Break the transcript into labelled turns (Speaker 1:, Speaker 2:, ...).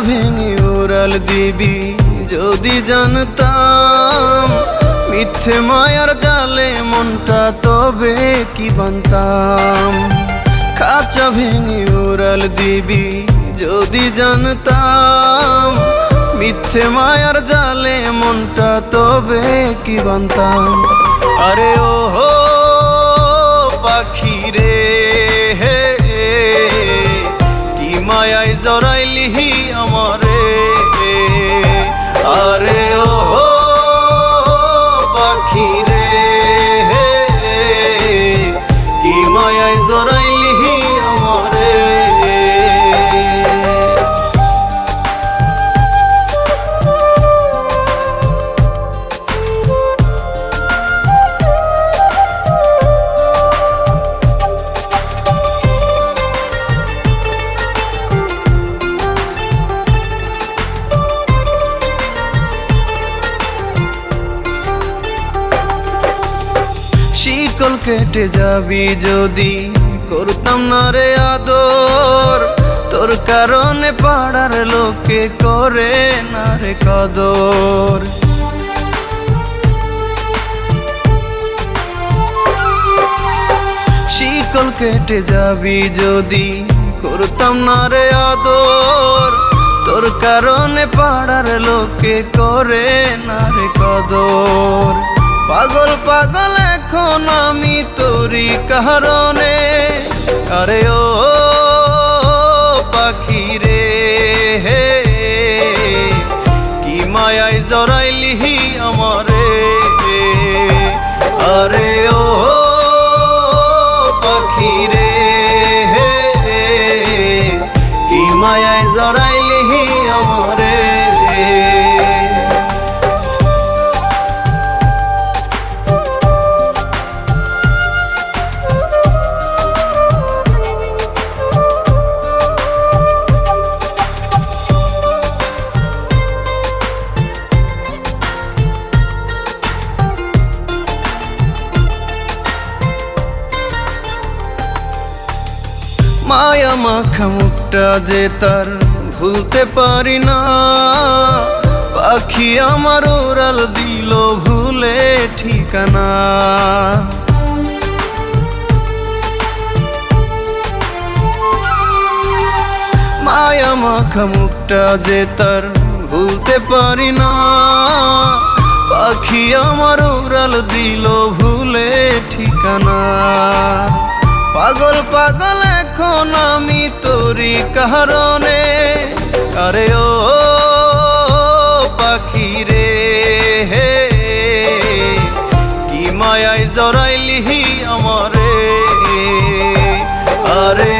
Speaker 1: ভেঙে উড়াল দিবি যদি জানতাম, মিথ্যে মায়ার জালে মনটা তবে কি বানতাম। খাঁচা ভেঙে উড়াল দিবি যদি জানতাম, মিথ্যে মায়ার জালে মনটা তবে কি বানতাম। আরে ও হো পাখি রে, কি মায়ায় জড়াইলি আমারে। আরে ও হো পাখি রে, কি মায়ায় জড়াইলি আমারে। শিকল কেটে যাবি যদি করতাম না রে আদর, তোর কারণে পাড়ার লোকে করে না রে কদর। শিকল কেটে যাবি যদি করতাম না রে আদর, তোর কারণে পাড়ার লোকে করে না রে কদর। পাগল পাগল এখন আমি তোরই কারণে। আরে ও পাখি রে, কি মায়ায় জড়াইলি আমারে। আরে ও পাখি রে, কি মায়ায় জড়াইলি আমারে। মায়া মাখা মুখটা যে তার ভুলতে পারি না, পাখি আমার উড়াল দিল ভুলে ঠিকানা। মায়া মাখা মুখটা যে তার ভুলতে পারি না, পাখি আমার উড়াল দিল ভুলে ঠিকানা। পাগল পাগল এখন আমি তোরই কারণে। আরে ও পাখি রে, কি মায়ায় জড়াইলি আমারে। আরে